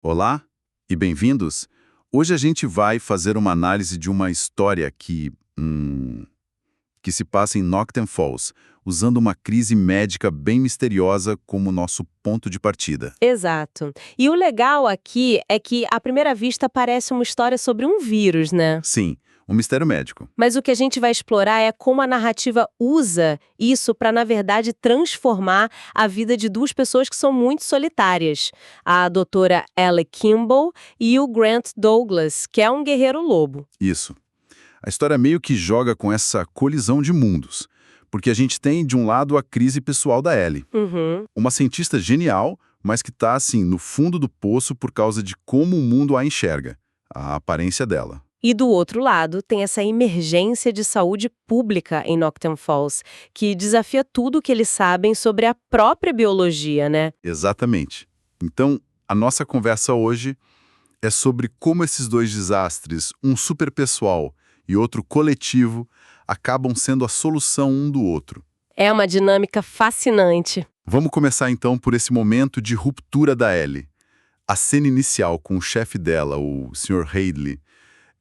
Olá e bem-vindos. Hoje a gente vai fazer uma análise de uma história que se passa em Knockton Falls, usando uma crise médica bem misteriosa como nosso ponto de partida. Exato. E o legal aqui é que, à primeira vista, parece uma história sobre um vírus, né? Sim, um mistério médico. Mas o que a gente vai explorar é como a narrativa usa isso para, na verdade, transformar a vida de duas pessoas que são muito solitárias. A doutora Ellie Kimball e o Grant Douglas, que é um guerreiro lobo. Isso. A história meio que joga com essa colisão de mundos, porque a gente tem, de um lado, a crise pessoal da Ellie. Uhum. Uma cientista genial, mas que está, assim, no fundo do poço por causa de como o mundo a enxerga, a aparência dela. E do outro lado, tem essa emergência de saúde pública em Knockton Falls, que desafia tudo o que eles sabem sobre a própria biologia, né? Exatamente. Então, a nossa conversa hoje é sobre como esses dois desastres, um superpessoal e outro coletivo, acabam sendo a solução um do outro. É uma dinâmica fascinante. Vamos começar então por esse momento de ruptura da Ellie. A cena inicial com o chefe dela, o Sr. Hadley,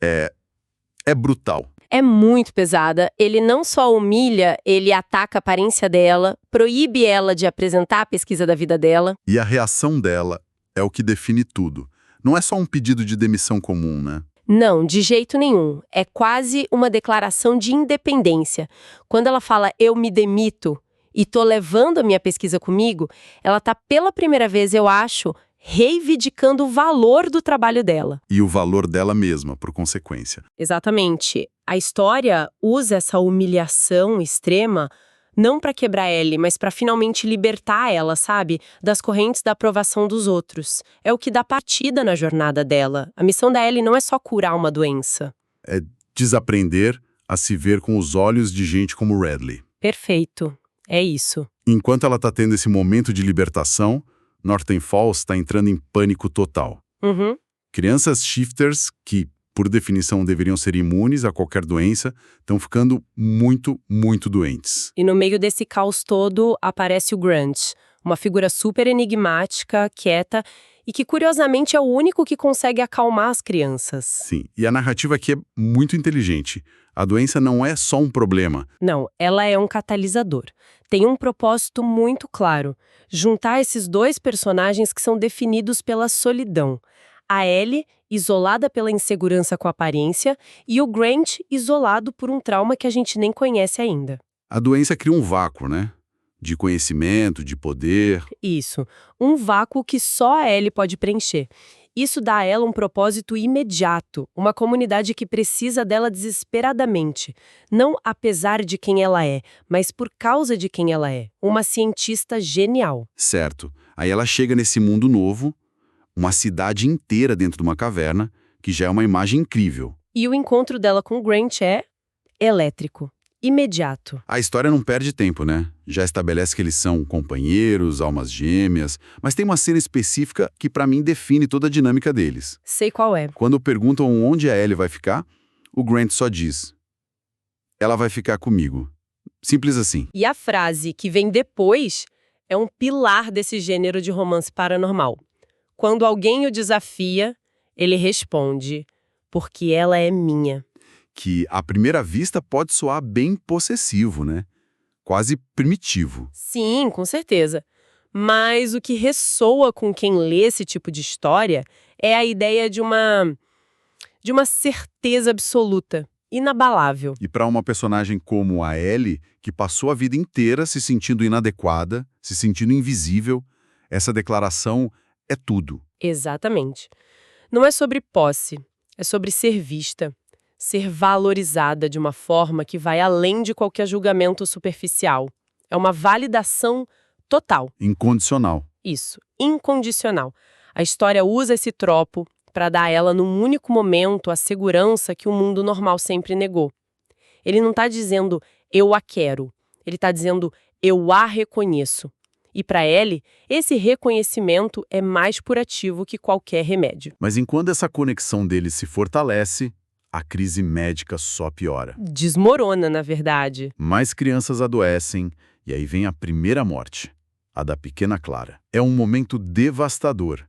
é brutal. É muito pesada. Ele não só humilha, ele ataca a aparência dela, proíbe ela de apresentar a pesquisa da vida dela. E a reação dela é o que define tudo. Não é só um pedido de demissão comum, né? Não, de jeito nenhum. É quase uma declaração de independência. Quando ela fala eu me demito e tô levando a minha pesquisa comigo, ela tá pela primeira vez, eu acho, reivindicando o valor do trabalho dela. E o valor dela mesma, por consequência. Exatamente. A história usa essa humilhação extrema não para quebrar Ellie, mas para finalmente libertar ela, sabe? Das correntes da aprovação dos outros. É o que dá partida na jornada dela. A missão da Ellie não é só curar uma doença. É desaprender a se ver com os olhos de gente como Radley. Perfeito. É isso. Enquanto ela está tendo esse momento de libertação, Knockton Falls está entrando em pânico total. Uhum. Crianças shifters, que por definição deveriam ser imunes a qualquer doença, estão ficando muito, muito doentes. E no meio desse caos todo aparece o Grant, uma figura super enigmática, quieta, e que curiosamente é o único que consegue acalmar as crianças. Sim, e a narrativa aqui é muito inteligente. A doença não é só um problema. Não, ela é um catalisador. Tem um propósito muito claro: juntar esses dois personagens que são definidos pela solidão. A Ellie, isolada pela insegurança com a aparência, e o Grant, isolado por um trauma que a gente nem conhece ainda. A doença cria um vácuo, né? De conhecimento, de poder. Isso, um vácuo que só a Ellie pode preencher. Isso dá a ela um propósito imediato, uma comunidade que precisa dela desesperadamente. Não apesar de quem ela é, mas por causa de quem ela é. Uma cientista genial. Certo. Aí ela chega nesse mundo novo, uma cidade inteira dentro de uma caverna, que já é uma imagem incrível. E o encontro dela com o Grant é elétrico, imediato. A história não perde tempo, né? Já estabelece que eles são companheiros, almas gêmeas, mas tem uma cena específica que pra mim define toda a dinâmica deles. Sei qual é. Quando perguntam onde a Ellie vai ficar, o Grant só diz: ela vai ficar comigo. Simples assim. E a frase que vem depois é um pilar desse gênero de romance paranormal. Quando alguém o desafia, ele responde: porque ela é minha. Que, à primeira vista, pode soar bem possessivo, né? Quase primitivo. Sim, com certeza. Mas o que ressoa com quem lê esse tipo de história é a ideia de uma certeza absoluta, inabalável. E para uma personagem como a Ellie, que passou a vida inteira se sentindo inadequada, se sentindo invisível, essa declaração é tudo. Exatamente. Não é sobre posse, é sobre ser vista, ser valorizada de uma forma que vai além de qualquer julgamento superficial. É uma validação total. Incondicional. Isso, incondicional. A história usa esse tropo para dar a ela, num único momento, a segurança que o mundo normal sempre negou. Ele não está dizendo, eu a quero. Ele está dizendo, eu a reconheço. E para Ellie, esse reconhecimento é mais curativo que qualquer remédio. Mas enquanto essa conexão deles se fortalece, a crise médica só piora. Desmorona, na verdade. Mais crianças adoecem, e aí vem a primeira morte, a da pequena Clara. É um momento devastador,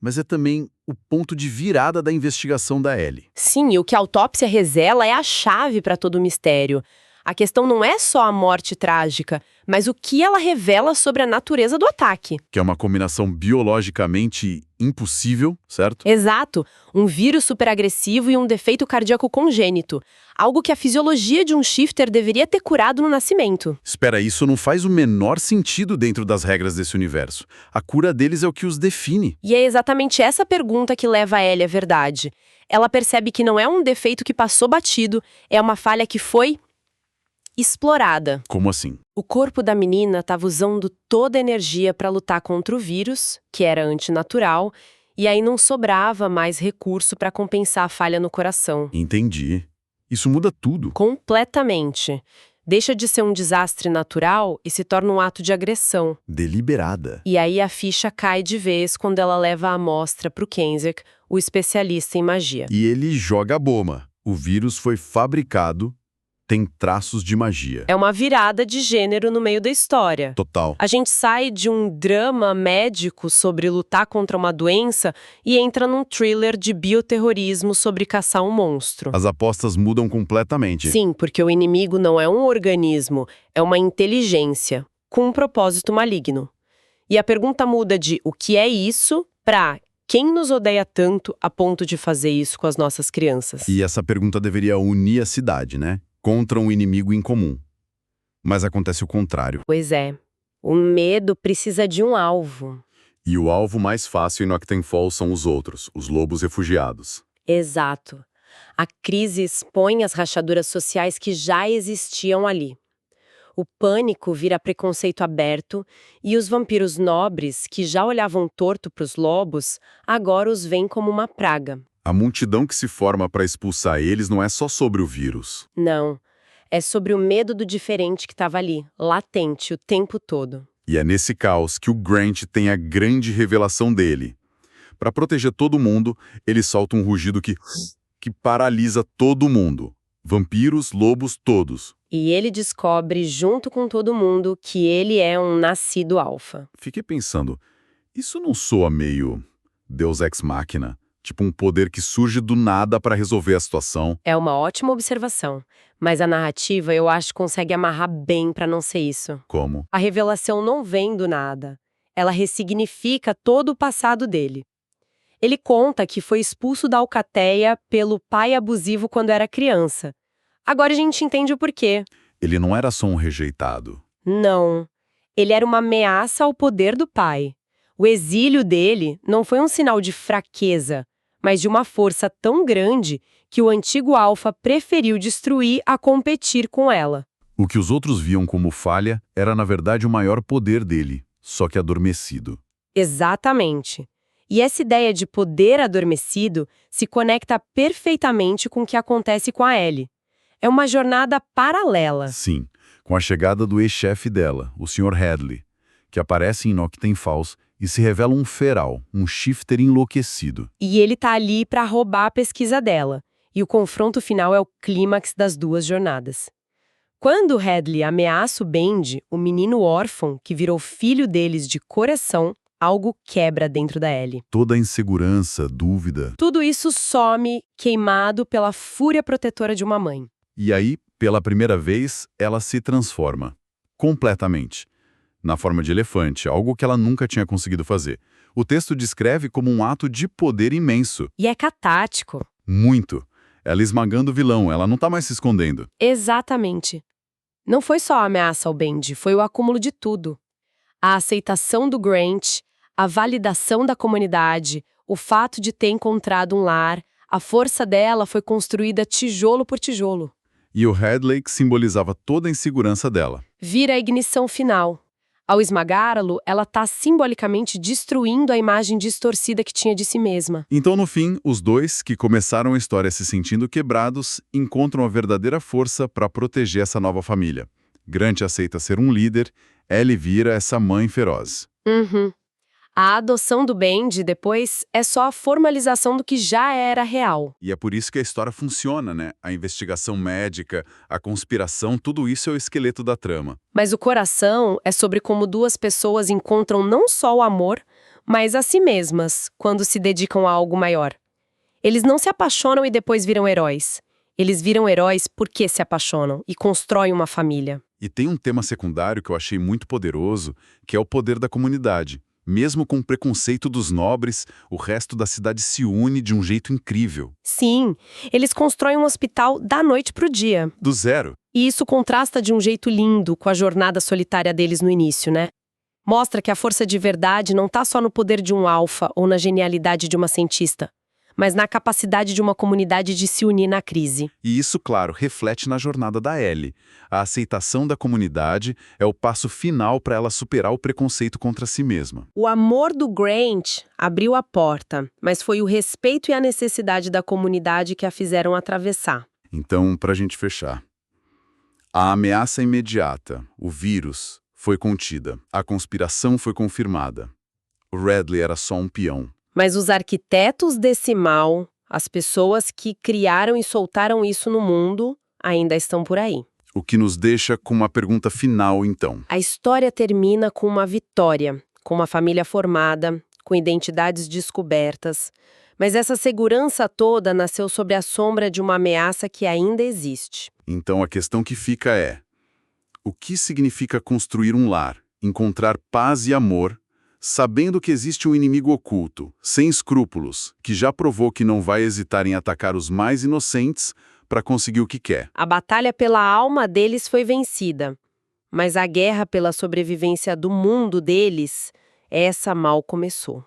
mas é também o ponto de virada da investigação da Ellie. Sim, e o que a autópsia revela é a chave para todo o mistério. A questão não é só a morte trágica, mas o que ela revela sobre a natureza do ataque. Que é uma combinação biologicamente impossível, certo? Exato, um vírus superagressivo e um defeito cardíaco congênito. Algo que a fisiologia de um shifter deveria ter curado no nascimento. Espera, isso não faz o menor sentido dentro das regras desse universo. A cura deles é o que os define. E é exatamente essa pergunta que leva a Ellie à verdade. Ela percebe que não é um defeito que passou batido, é uma falha que foi explorada. Como assim? O corpo da menina estava usando toda a energia para lutar contra o vírus, que era antinatural, e aí não sobrava mais recurso para compensar a falha no coração. Entendi. Isso muda tudo. Completamente. Deixa de ser um desastre natural e se torna um ato de agressão. Deliberada. E aí a ficha cai de vez quando ela leva a amostra para o Kenzek, o especialista em magia. E ele joga a bomba. O vírus foi fabricado, tem traços de magia. É uma virada de gênero no meio da história. Total. A gente sai de um drama médico sobre lutar contra uma doença e entra num thriller de bioterrorismo sobre caçar um monstro. As apostas mudam completamente. Sim, porque o inimigo não é um organismo, é uma inteligência, com um propósito maligno. E a pergunta muda de o que é isso para quem nos odeia tanto a ponto de fazer isso com as nossas crianças? E essa pergunta deveria unir a cidade, né? Contra um inimigo em comum. Mas acontece o contrário. Pois é, o medo precisa de um alvo. E o alvo mais fácil em Noctem Falls são os outros, os lobos refugiados. Exato. A crise expõe as rachaduras sociais que já existiam ali. O pânico vira preconceito aberto e os vampiros nobres, que já olhavam torto para os lobos, agora os veem como uma praga. A multidão que se forma para expulsar eles não é só sobre o vírus. Não, é sobre o medo do diferente que estava ali, latente o tempo todo. E é nesse caos que o Grant tem a grande revelação dele. Para proteger todo mundo, ele solta um rugido que paralisa todo mundo. Vampiros, lobos, todos. E ele descobre, junto com todo mundo, que ele é um nascido alfa. Fiquei pensando, isso não soa meio Deus Ex Machina? Tipo um poder que surge do nada para resolver a situação? É uma ótima observação, mas a narrativa eu acho que consegue amarrar bem para não ser isso. Como? A revelação não vem do nada. Ela ressignifica todo o passado dele. Ele conta que foi expulso da alcateia pelo pai abusivo quando era criança. Agora a gente entende o porquê. Ele não era só um rejeitado. Não. Ele era uma ameaça ao poder do pai. O exílio dele não foi um sinal de fraqueza, mas de uma força tão grande que o antigo Alpha preferiu destruir a competir com ela. O que os outros viam como falha era, na verdade, o maior poder dele, só que adormecido. Exatamente. E essa ideia de poder adormecido se conecta perfeitamente com o que acontece com a Ellie. É uma jornada paralela. Sim, com a chegada do ex-chefe dela, o Sr. Hadley, que aparece em Noctem Falls e se revela um feral, um shifter enlouquecido. E ele tá ali para roubar a pesquisa dela. E o confronto final é o clímax das duas jornadas. Quando Hadley ameaça o Bendy, o menino órfão que virou filho deles de coração, algo quebra dentro da Ellie. Toda a insegurança, dúvida. Tudo isso some, queimado pela fúria protetora de uma mãe. E aí, pela primeira vez, ela se transforma. Completamente. Na forma de elefante, algo que ela nunca tinha conseguido fazer. O texto descreve como um ato de poder imenso. E é catártico. Muito. Ela esmagando o vilão, ela não tá mais se escondendo. Exatamente. Não foi só a ameaça ao Bendy, foi o acúmulo de tudo. A aceitação do Grant, a validação da comunidade, o fato de ter encontrado um lar, a força dela foi construída tijolo por tijolo. E o Hadley que simbolizava toda a insegurança dela. Vira a ignição final. Ao esmagá-lo, ela está simbolicamente destruindo a imagem distorcida que tinha de si mesma. Então, no fim, os dois, que começaram a história se sentindo quebrados, encontram a verdadeira força para proteger essa nova família. Grant aceita ser um líder, Ellie vira essa mãe feroz. A adoção do Bendy, depois, é só a formalização do que já era real. E é por isso que a história funciona, né? A investigação médica, a conspiração, tudo isso é o esqueleto da trama. Mas o coração é sobre como duas pessoas encontram não só o amor, mas a si mesmas, quando se dedicam a algo maior. Eles não se apaixonam e depois viram heróis. Eles viram heróis porque se apaixonam e constroem uma família. E tem um tema secundário que eu achei muito poderoso, que é o poder da comunidade. Mesmo com o preconceito dos nobres, o resto da cidade se une de um jeito incrível. Sim, eles constroem um hospital da noite pro dia. Do zero. E isso contrasta de um jeito lindo com a jornada solitária deles no início, né? Mostra que a força de verdade não tá só no poder de um alfa ou na genialidade de uma cientista, mas na capacidade de uma comunidade de se unir na crise. E isso, claro, reflete na jornada da Ellie. A aceitação da comunidade é o passo final para ela superar o preconceito contra si mesma. O amor do Grant abriu a porta, mas foi o respeito e a necessidade da comunidade que a fizeram atravessar. Então, para a gente fechar. A ameaça imediata, o vírus, foi contida. A conspiração foi confirmada. O Radley era só um peão. Mas os arquitetos desse mal, as pessoas que criaram e soltaram isso no mundo, ainda estão por aí. O que nos deixa com uma pergunta final, então. A história termina com uma vitória, com uma família formada, com identidades descobertas. Mas essa segurança toda nasceu sob a sombra de uma ameaça que ainda existe. Então a questão que fica é: o que significa construir um lar, encontrar paz e amor, sabendo que existe um inimigo oculto, sem escrúpulos, que já provou que não vai hesitar em atacar os mais inocentes para conseguir o que quer? A batalha pela alma deles foi vencida, mas a guerra pela sobrevivência do mundo deles, essa mal começou.